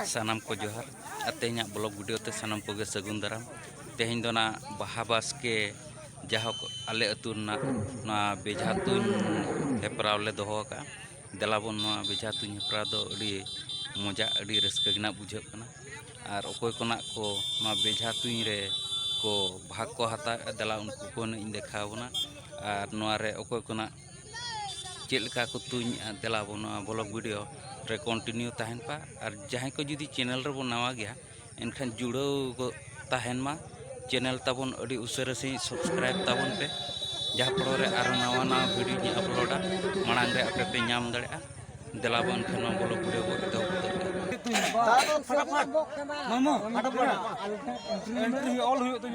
Sanam ko johar atenya blog video te sanam ko ge sagun daram tehin do na baha baske jahok ale atun na beja tun hepraw le doho ka delabon na beja tun hepraw do adi moja adi raska gina bujhak kana ar okoy kona ko na beja tun re ko bhag ko hata dela unku ko ᱤᱧ देखावना ar noa re okoy kona check लेका को तुम देलाबो blog video रे continue तहन पा और जहाँ को जुदी चैनल रे बन नवा गया एनखान जुड़ाव को तहन मा चैनल ताबन अड़ी उसरे से सब्सक्राइब ताबन पे जहाँ पर रे आरो नवा नवा वीडियो जी अपलोडा मांग रे आपे पे नाम दड़ेआ देलाबो एनखान ब्लॉग वीडियो को दो फटाफट मामा फटाफट एंट्री ऑल हुई तो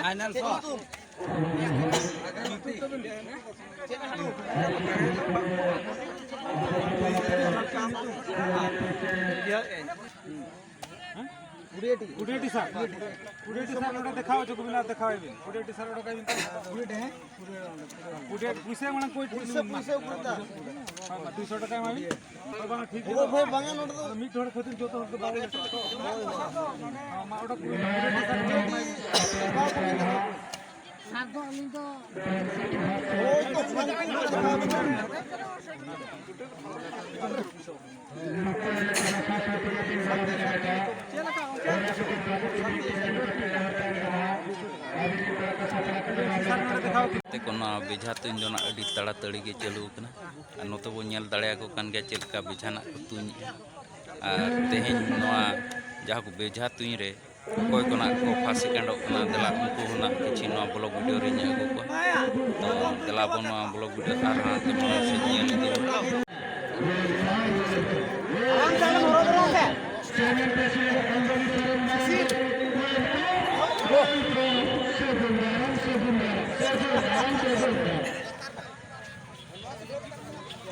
फाइनल उडेटी सर ओटा देखाओ जो बिना देखाओ बिन उडेटी सर ओटा बिन उडेट है उडेट पुसे माने कोई पुसे उडता हां 200 টাকা माबी बाबा ठीक है भाई बांगा नोट तो मिट थोड़ा खतिन जो तो बाबा हां मा ओटा उडेटी सर साधो अली तो कोना बेझा तुन दोना अड़ी तड़ातड़ी के चलू कना और नोते बो नेल दाड़े को कान गया चेलका बेझाना को तुन और तेहेन नोआ जहाँ को बेझा तुन रे कोई कोना को फांसी कांडो कना देला उनको होना किछि नोआ ब्लॉग वीडियो रे ᱧᱮᱞ को तो देला बो नोआ ब्लॉग वीडियो आर हां ते मन से ᱧᱮᱞ दी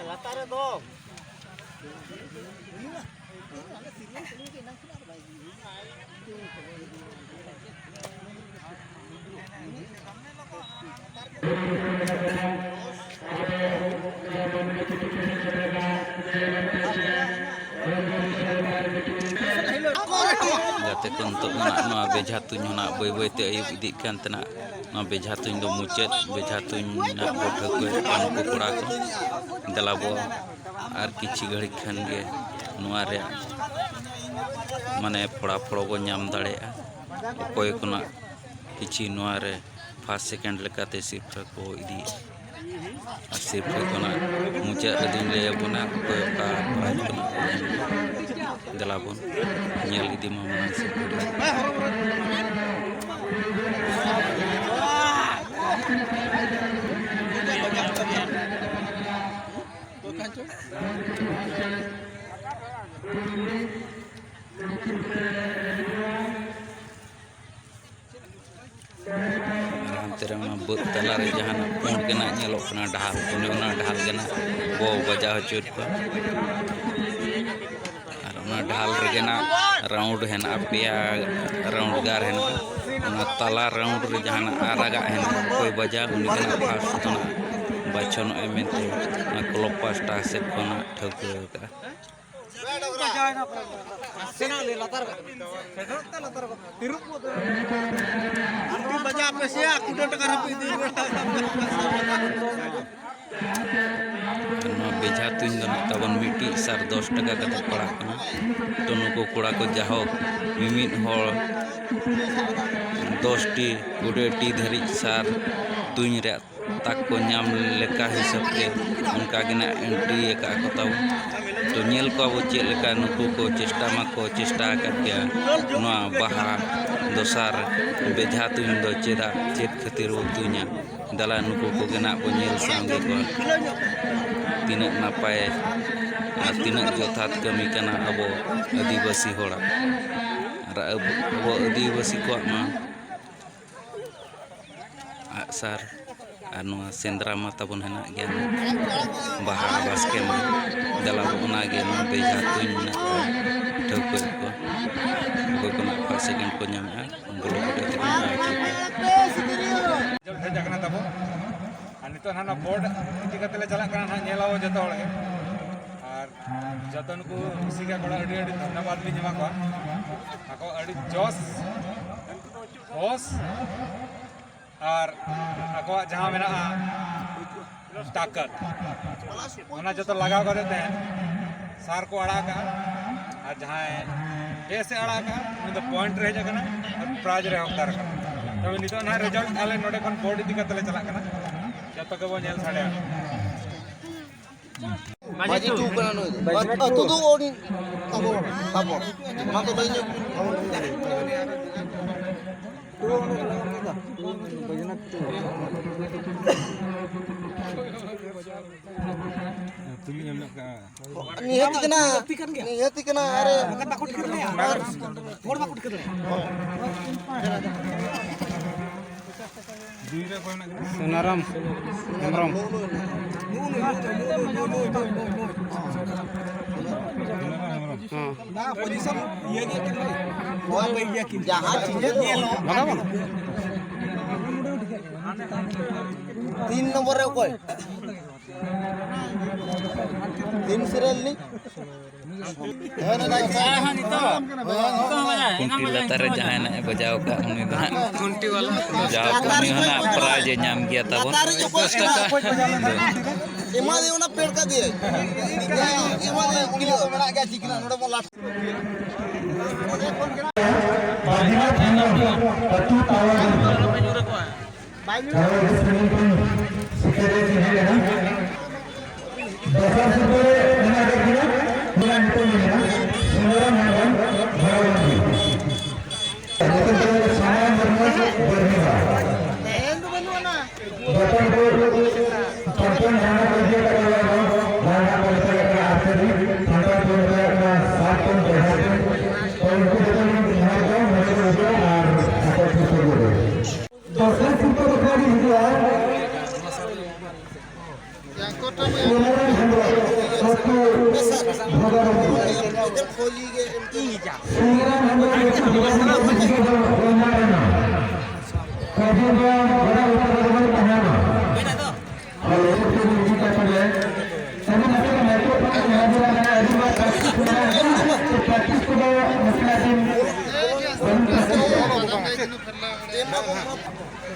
लातारे दो जाते कंतो ना बेझा तुन होना बय बय ते अयुब इदी कान तना ना बेझा तुन दो मुचेत बेझा तुन ना बोठक को अनु कोड़ा को दलाबो आर किछि घड़ी खान गे नोआ रे माने फोड़ा फोड़ो बो नाम दाड़ेआ कोय कोना किछि नोआ रे फर्स्ट सेकंड लेकाते सिर्फ को इदी सिर्फ कोना मुचे दिन ले बना कोय का प्राइज कोना दलाबोन ñel idi mamana से तेरा बुत तलारे जहां पुंड के ना ñelok kana ढाल उन्हें ना ढाल के ना वो बजा हचुर को ढाल रे ना राउंड है ना पिया राउंड गार है ना तला राउंड रे जहां आरागा है कोई बजा उनी के ना फास्ट तो बचन एमेंते ना क्लब पास्टा से कोना ठक का सेना ले लातार सेना लातार तिरुप अंतिम बजा पे से कुडो टका रपी दी बेझा तुन तबन मिट्टी सार 10 टका कते पड़ा तो नुको कोड़ा को जाहो मिमिट हर 10 टी 20 टी धरी सार तुन रे ताक को नाम लेका हिसाब के उनका गिना एंट्री का को तब तो नेल को अब चेक लेका नुको को चेष्टा मा को चेष्टा कर गया नोआ बाहा दोसार बेझा तुन दो चेदा चेक खातिर वो तुन्या दला नुको को गिना को नेल संगे को तीना नापाय तीना जथात कमी कना अब आदिवासी होड़ा अब आदिवासी को मा आसार anu sendra mata pun hendak gian bahar basket dalam puna gian beja tuin dokter ko kena pasien punya bulu kuda itu नितो ना बोर्ड इदी कते ले चला करना नेलाओ जतो हड़ के और जतन को उसिका कोड़ा अड़ी अड़ी धन्यवाद भी जमा को आको अड़ी जोस होस और आको जहां मेना ताकत ओना जतो लगाव कर देते हैं सार को अड़ा का और जहां ऐसे अड़ा का उन पॉइंट रह जाकना और प्राइज रे हकदार का तब नितो ना रिजल्ट आले नोडे कोन बोर्ड इदी कते ले चला करना जतो के बो नेल साडे Maju tu kan anu. Tu tu oni apa? Apa? Maka banyak. Nihati kena are. Senaram Emram Nah, posisi iya gitu. Wah, yakin. Jahat ये लो. बराबर 3 नंबर है कोई 3 सीरियल नी कुंटी लतार रे जहां ना बजाव का उनी दा कुंटी वाला बजाव को उनी ना प्राइज नाम गया ताबन एमा दे ओना पेड़ का दिए एमा दे किलो मेरा गया चिकना नोडे मो लास्ट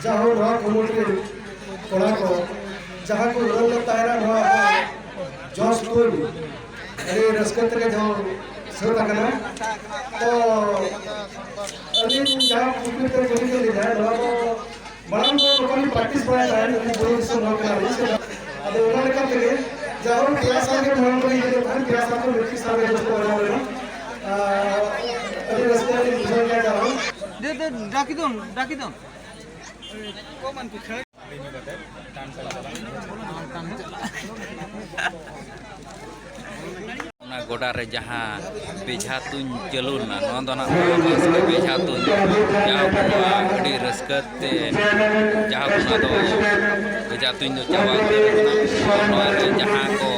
जहाँ वहाँ कम्युनिटी कोड़ा को जहाँ को रोल लगता है ना वहाँ जॉस कोई अरे रस्कत के जहाँ सर तक ना तो अभी जहाँ कुछ तरह के लिए जाए वहाँ को बड़ा को कभी प्रैक्टिस कराया है कि कोई इसको नॉक करा इसके अब उन्होंने कहा कि जहाँ क्लास आगे ढंग को ये जो खान क्लास आपको मिट्टी सारे दोस्तों बना लेना अभी रस्ते में बुझा क्या जा रहा हूँ दे डाकी दो ना गोडा रे जहां बेझा तुन चलुना नोन दो ना बस के बेझा तुन जाओ कुआ अड़ी रस्कते जाओ कुना दो बेझा तुन दो चावा नो रे जहां को